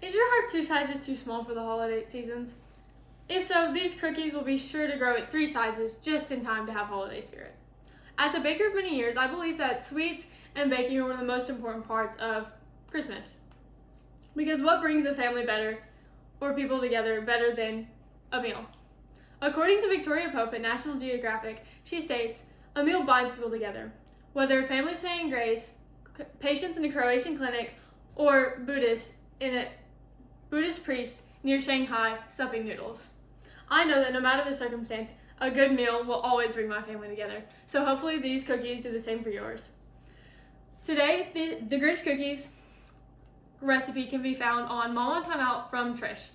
Is your heart 2 sizes too small for the holiday seasons? If so, these cookies will be sure to grow at 3 sizes just in time to have holiday spirit. As a baker of many years, I believe that sweets and baking are one of the most important parts of Christmas. Because what brings a family better or people together better than a meal? According to Victoria Pope at National Geographic, she states, "A meal binds people together. Whether a family saying grace, patients in a Croatian clinic, or Buddhist priest near Shanghai supping noodles. I know that no matter the circumstance, a good meal will always bring my family together. So hopefully these cookies do the same for yours." Today, the Grinch cookies recipe can be found on Mom on Timeout from Trish.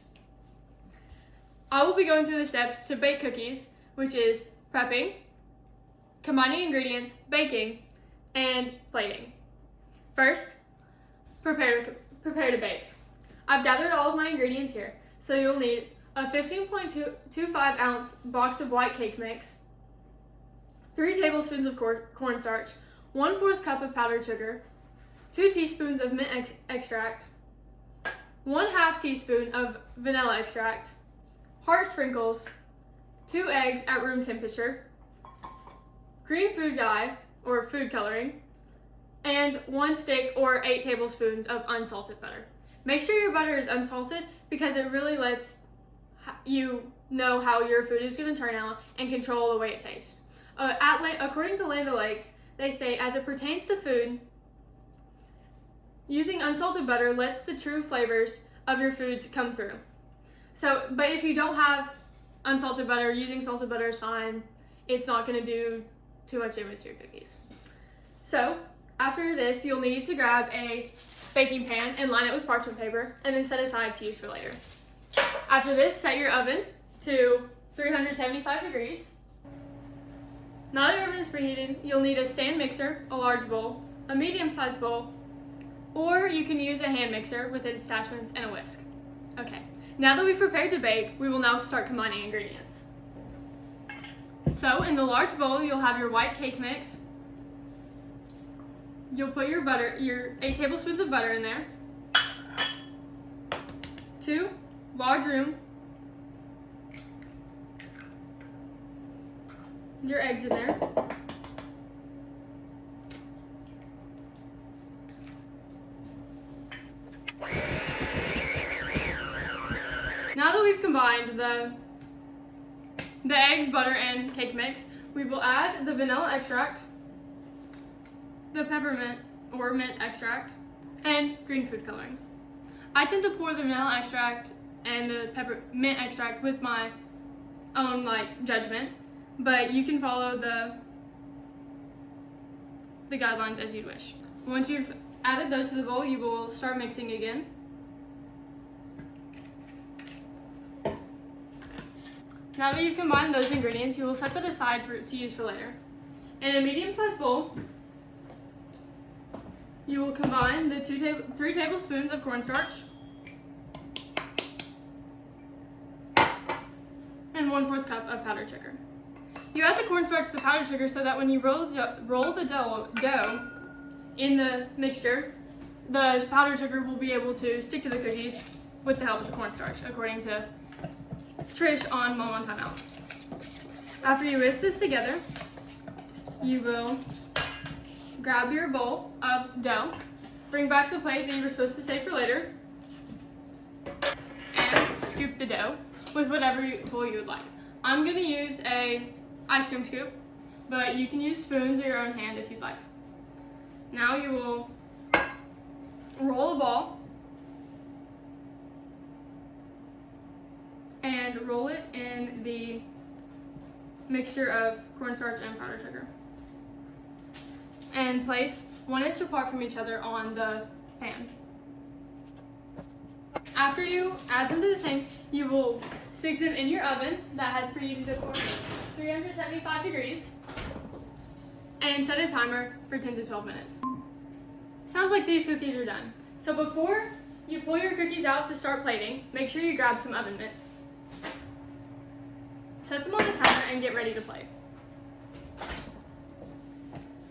I will be going through the steps to bake cookies, which is prepping, combining ingredients, baking, and plating. First, prepare to bake. I've gathered all of my ingredients here, so you'll need a 15.25 ounce box of white cake mix, 3 tablespoons of cornstarch, 1/4 cup of powdered sugar, 2 teaspoons of mint extract, 1/2 teaspoon of vanilla extract, heart sprinkles, 2 eggs at room temperature, green food dye or food coloring, and 1 stick or 8 tablespoons of unsalted butter. Make sure your butter is unsalted because it really lets you know how your food is going to turn out and control the way it tastes. According to Land O'Lakes, they say, as it pertains to food, using unsalted butter lets the true flavors of your foods come through. But if you don't have unsalted butter, using salted butter is fine. It's not going to do too much damage to your cookies. So after this, you'll need to grab a baking pan and line it with parchment paper and then set aside to use for later. After this, set your oven to 375 degrees. Now that your oven is preheated, you'll need a stand mixer, a large bowl, a medium-sized bowl, or you can use a hand mixer with its attachments and a whisk. Okay, now that we've prepared to bake, we will now start combining ingredients. So in the large bowl, you'll have your white cake mix. You'll put your 8 tablespoons of butter in there, 2 large room, your eggs in there, now that we've combined the eggs, butter, and cake mix, we will add the vanilla extract, the peppermint or mint extract, and green food coloring. I tend to pour the vanilla extract and the peppermint extract with my own judgment, but you can follow the guidelines as you'd wish. Once you've added those to the bowl, you will start mixing again. Now that you've combined those ingredients, you will set that aside to use for later. In a medium-sized bowl, you will combine the 3 tablespoons of cornstarch and 1/4 cup of powdered sugar. You add the cornstarch to the powdered sugar so that when you roll the dough in the mixture, the powdered sugar will be able to stick to the cookies with the help of the cornstarch, according to Trish on Mom on Timeout. After you whisk this together, you will grab your bowl of dough, bring back the plate that you were supposed to save for later, and scoop the dough with whatever tool you would like. I'm going to use a ice cream scoop, but you can use spoons or your own hand if you'd like. Now you will roll a ball and roll it in the mixture of cornstarch and powdered sugar, and place 1 inch apart from each other on the pan. After you add them to the sink, you will stick them in your oven that has preheated to 375 degrees and set a timer for 10 to 12 minutes. Sounds like these cookies are done. So before you pull your cookies out to start plating, make sure you grab some oven mitts. Set them on the counter and get ready to plate.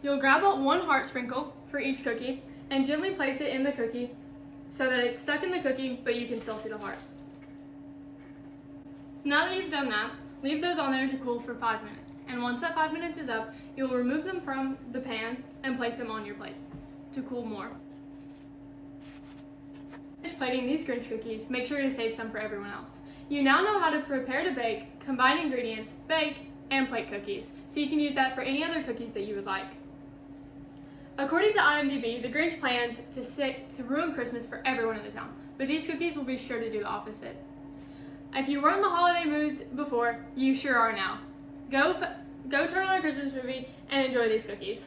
You'll grab out 1 heart sprinkle for each cookie and gently place it in the cookie so that it's stuck in the cookie, but you can still see the heart. Now that you've done that, leave those on there to cool for 5 minutes. And once that 5 minutes is up, you'll remove them from the pan and place them on your plate to cool more. Finish plating these Grinch cookies, make sure to save some for everyone else. You now know how to prepare to bake, combine ingredients, bake, and plate cookies, so you can use that for any other cookies that you would like. According to IMDb, the Grinch plans to ruin Christmas for everyone in the town, but these cookies will be sure to do the opposite. If you weren't in the holiday moods before, you sure are now. Go turn on a Christmas movie and enjoy these cookies.